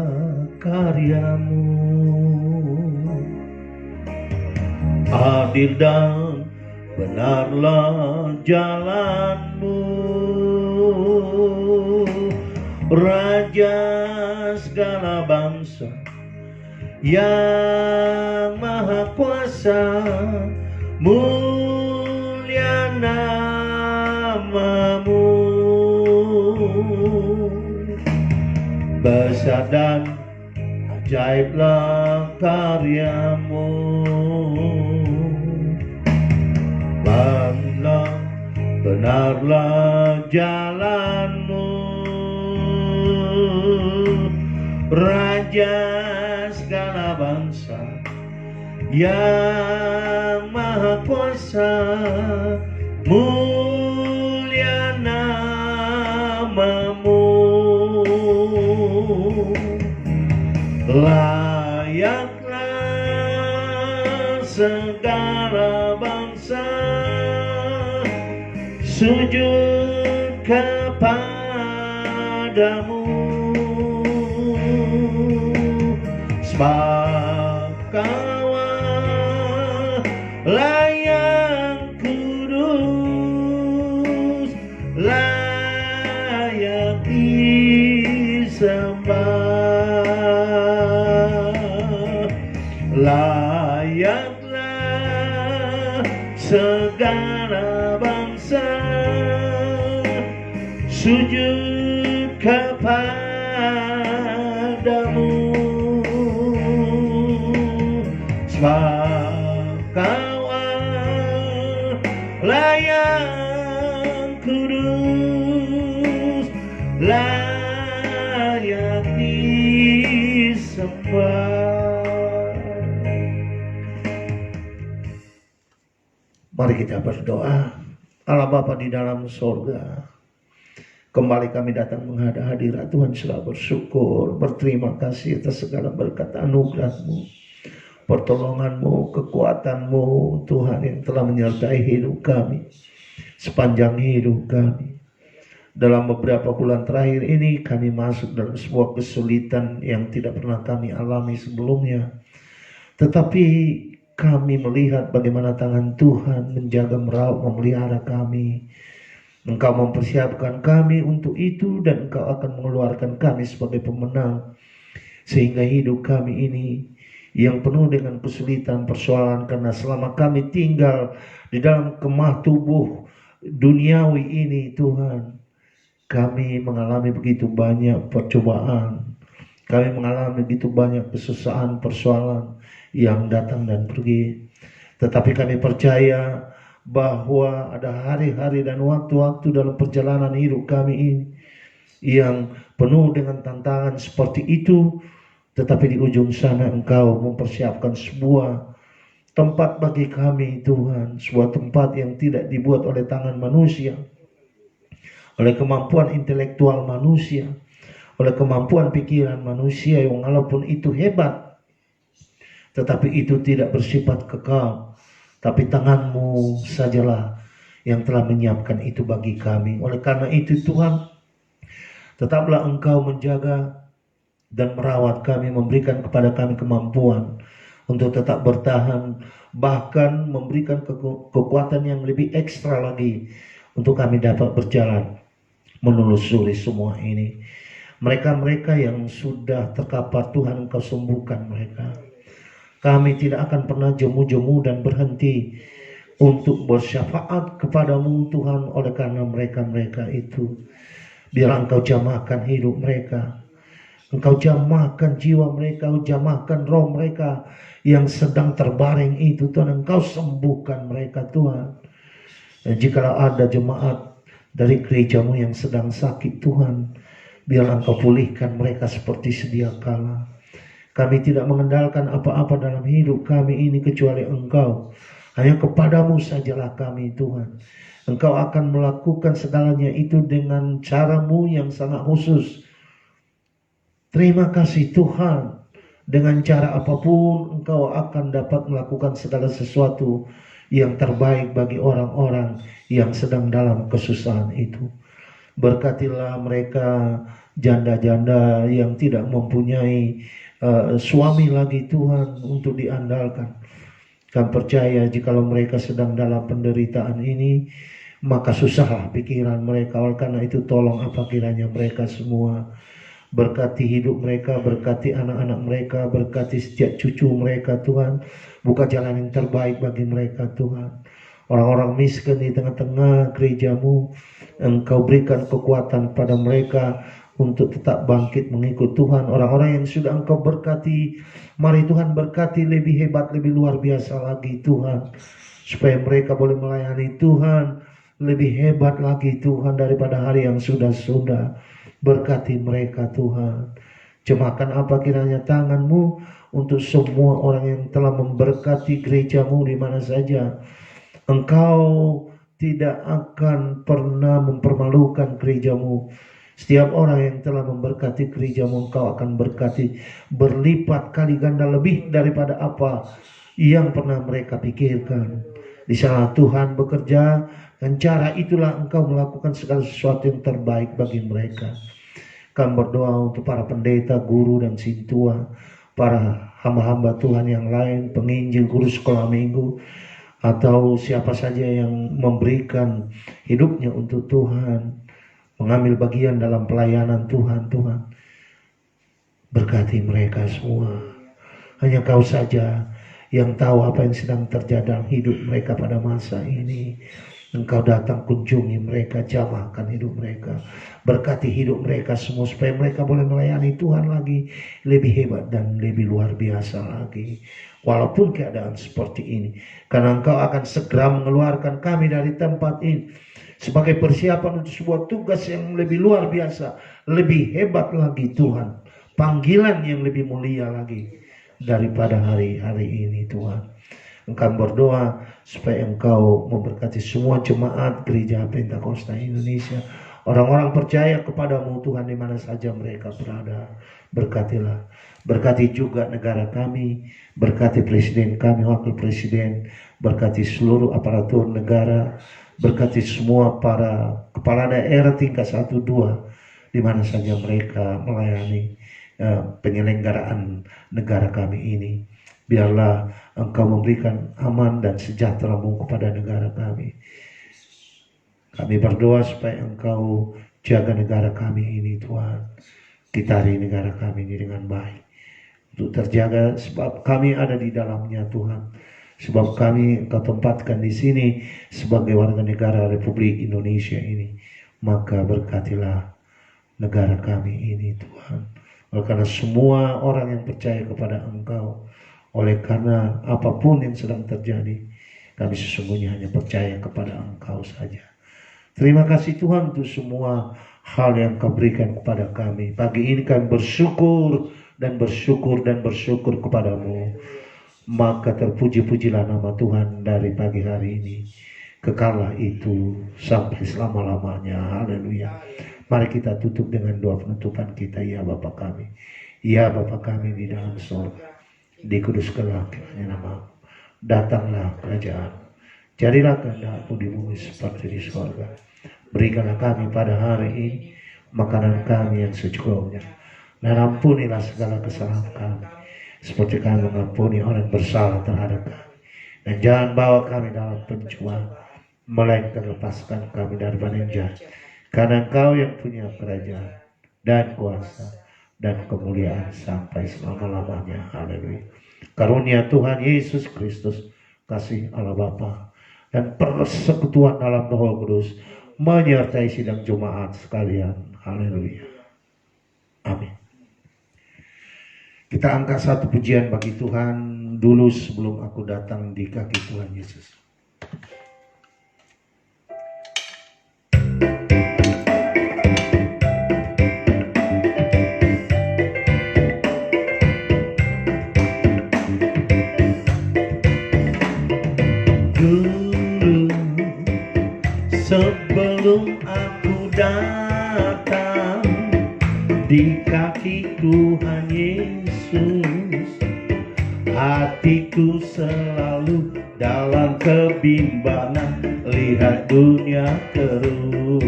karyamu, adil dan benarlah jalanmu, Raja segala bangsa yang maha kuasa, mulia namamu. Besar dan ajaiblah karyamu, benarlah jalanmu, Raja segala bangsa yang maha kuasa, mulia namamu. Layaklah segala bangsa sujud kepadamu, sebab Kau yang kudus, layak disembah. Layaklah segala bangsa sujud kepadamu, sebab Kau yang kudus, layak disembah. Mari kita berdoa. Allah Bapa di dalam sorga, kembali kami datang menghadap hadirat Tuhan, selalu bersyukur, berterima kasih atas segala berkat anugerah-Mu, pertolongan-Mu, kekuatan-Mu Tuhan yang telah menyertai hidup kami sepanjang hidup kami. Dalam beberapa bulan terakhir ini kami masuk dalam sebuah kesulitan yang tidak pernah kami alami sebelumnya. Tetapi kami melihat bagaimana tangan Tuhan menjaga, merawat, memelihara kami. Engkau mempersiapkan kami untuk itu dan Engkau akan mengeluarkan kami sebagai pemenang. Sehingga hidup kami ini yang penuh dengan kesulitan, persoalan, karena selama kami tinggal di dalam kemah tubuh duniawi ini Tuhan, kami mengalami begitu banyak percobaan. Kami mengalami begitu banyak kesusahan, persoalan yang datang dan pergi. Tetapi kami percaya bahwa ada hari-hari dan waktu-waktu dalam perjalanan hidup kami ini yang penuh dengan tantangan seperti itu. Tetapi di ujung sana Engkau mempersiapkan sebuah tempat bagi kami Tuhan. Sebuah tempat yang tidak dibuat oleh tangan manusia, oleh kemampuan intelektual manusia, oleh kemampuan pikiran manusia yang walaupun itu hebat, tetapi itu tidak bersifat kekal. Tapi tangan-Mu sajalah yang telah menyiapkan itu bagi kami. Oleh karena itu Tuhan, tetaplah Engkau menjaga dan merawat kami, memberikan kepada kami kemampuan untuk tetap bertahan, bahkan memberikan kekuatan yang lebih ekstra lagi untuk kami dapat berjalan menelusuri semua ini. Mereka-mereka yang sudah terkapar Tuhan, Engkau sembuhkan mereka. Kami tidak akan pernah jemu-jemu dan berhenti untuk bersyafaat kepadamu Tuhan, oleh karena mereka-mereka itu. Biar Engkau jamahkan hidup mereka, Engkau jamahkan jiwa mereka, Engkau jamahkan roh mereka yang sedang terbaring itu Tuhan. Engkau sembuhkan mereka Tuhan. Dan jikalau ada jemaat dari gereja-Mu yang sedang sakit Tuhan, biar Engkau pulihkan mereka seperti sedia kala. Kami tidak mengendalikan apa-apa dalam hidup kami ini kecuali Engkau. Hanya kepadamu sajalah kami Tuhan. Engkau akan melakukan segalanya itu dengan cara-Mu yang sangat khusus. Terima kasih Tuhan. Dengan cara apapun Engkau akan dapat melakukan segala sesuatu yang terbaik bagi orang-orang yang sedang dalam kesusahan itu. Berkatilah mereka janda-janda yang tidak mempunyai suami lagi Tuhan untuk diandalkan. Kami percaya jikalau mereka sedang dalam penderitaan ini, maka susahlah pikiran mereka. Oleh karena itu tolong apa kiranya mereka semua. Berkati hidup mereka, berkati anak-anak mereka, berkati setiap cucu mereka Tuhan. Buka jalan yang terbaik bagi mereka Tuhan. Orang-orang miskin di tengah-tengah gereja-Mu, Engkau berikan kekuatan pada mereka untuk tetap bangkit mengikut Tuhan. Orang-orang yang sudah Engkau berkati, mari Tuhan berkati lebih hebat, lebih luar biasa lagi Tuhan. Supaya mereka boleh melayani Tuhan lebih hebat lagi Tuhan daripada hari yang sudah-sudah. Berkati mereka Tuhan. Jemahkan apa kiranya tangan-Mu untuk semua orang yang telah memberkati gereja-Mu di mana saja. Engkau tidak akan pernah mempermalukan gereja-Mu. Setiap orang yang telah memberkati gereja-Mu, Engkau akan berkati berlipat kali ganda lebih daripada apa yang pernah mereka pikirkan. Di sana Tuhan bekerja, dan cara itulah Engkau melakukan segala sesuatu yang terbaik bagi mereka. Kami berdoa untuk para pendeta, guru, dan sintua, para hamba-hamba Tuhan yang lain, penginjil, guru sekolah minggu, atau siapa saja yang memberikan hidupnya untuk Tuhan, mengambil bagian dalam pelayanan Tuhan. Tuhan, berkati mereka semua. Hanya Kau saja yang tahu apa yang sedang terjadi dalam hidup mereka pada masa ini. Engkau datang kunjungi mereka, jamahkan hidup mereka, berkati hidup mereka semua supaya mereka boleh melayani Tuhan lagi lebih hebat dan lebih luar biasa lagi. Walaupun keadaan seperti ini, karena Engkau akan segera mengeluarkan kami dari tempat ini sebagai persiapan untuk sebuah tugas yang lebih luar biasa, lebih hebat lagi Tuhan. Panggilan yang lebih mulia lagi daripada hari-hari ini Tuhan. Engkau berdoa supaya Engkau memberkati semua jemaat Gereja Pentakosta Indonesia, orang-orang percaya kepadamu Tuhan di mana saja mereka berada. Berkatilah, berkati juga negara kami, berkati presiden kami, wakil presiden, berkati seluruh aparatur negara, berkati semua para kepala daerah tingkat 1, 2 di mana saja mereka melayani penyelenggaraan negara kami ini. Biarlah Engkau memberikan aman dan sejahtera-Mu kepada negara kami. Kami berdoa supaya Engkau jaga negara kami ini Tuhan. Kitari negara kami ini dengan baik, untuk terjaga, sebab kami ada di dalamnya Tuhan. Sebab kami Engkau tempatkan di sini sebagai warga negara Republik Indonesia ini. Maka berkatilah negara kami ini Tuhan. Oleh karena semua orang yang percaya kepada Engkau, oleh karena apapun yang sedang terjadi, kami sesungguhnya hanya percaya kepada Engkau saja. Terima kasih Tuhan untuk semua hal yang Kau berikan kepada kami. Pagi ini kami bersyukur dan bersyukur dan bersyukur kepadamu. Maka terpuji-pujilah nama Tuhan dari pagi hari ini. Kekarlah itu sampai selama-lamanya. Haleluya. Mari kita tutup dengan doa penutupan kita. Ya Bapa kami, ya Bapa kami di dalam surga, dikuduskanlah kiranya nama-Mu, datanglah kerajaan, jadilah kehendak-Mu di bumi seperti di surga. Berikanlah kami pada hari ini makanan kami yang secukupnya, dan ampunilah segala kesalahan kami seperti kami mengampuni orang bersalah terhadap kami, dan jangan bawa kami dalam pencobaan, melainkan lepaskan kami daripada yang jahat. Karena Engkau yang punya kerajaan dan kuasa dan kemuliaan sampai selama-lamanya. Haleluya. Karunia Tuhan Yesus Kristus, kasih Allah Bapa, dan persekutuan dalam Roh Kudus menyertai sidang jemaat sekalian. Haleluya. Amin. Kita angkat satu pujian bagi Tuhan dulu sebelum aku datang di kaki Tuhan Yesus. Sebelum aku datang di kaki Tuhan Yesus, hatiku selalu dalam kebimbangan, lihat dunia keruh.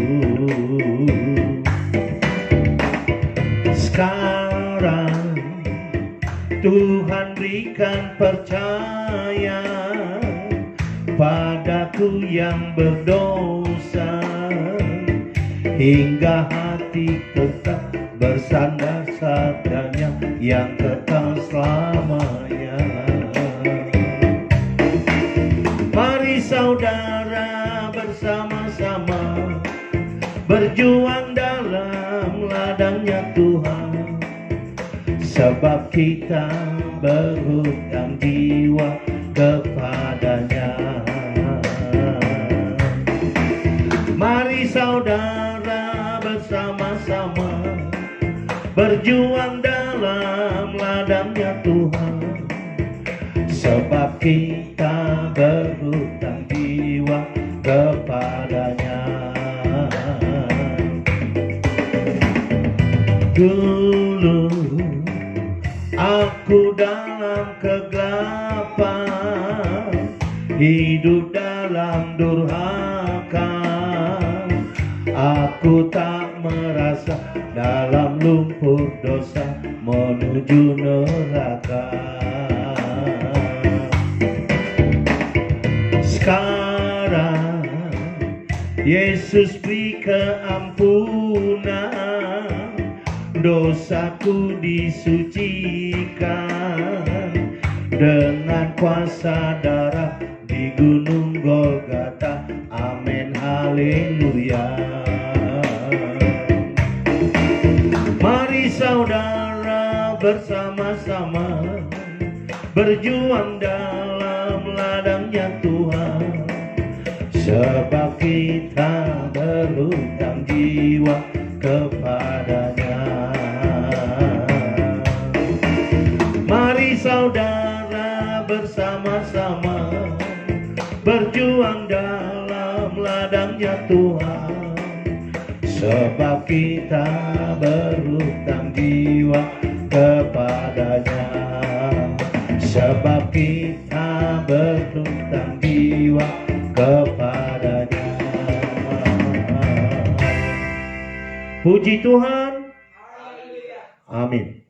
Sekarang Tuhan berikan percaya padaku yang berdosa, hingga hati tetap bersandar sabdanya yang kekal selamanya. Mari saudara bersama-sama berjuang dalam ladangnya Tuhan, sebab kita berhutang jiwa kepadanya. Mari saudara bersama-sama berjuang dalam ladangnya Tuhan, sebab kita berhutang jiwa kepadanya. Dulu aku dalam kegelapan, hidup dalam durhaka, aku tak merasa dalam lumpur dosa menuju neraka. Sekarang Yesus beri keampunan, dosaku disucikan dengan kuasa darah di gunung Golgota. Amin, haleluya. Mari saudara bersama-sama berjuang dalam ladangnya Tuhan, sebab kita berhutang jiwa kepadanya. Mari saudara bersama-sama berjuang dalam ladangnya Tuhan, sebab kita berhutang jiwa kepadanya. Sebab kita berhutang jiwa kepadanya. Puji Tuhan. Amin.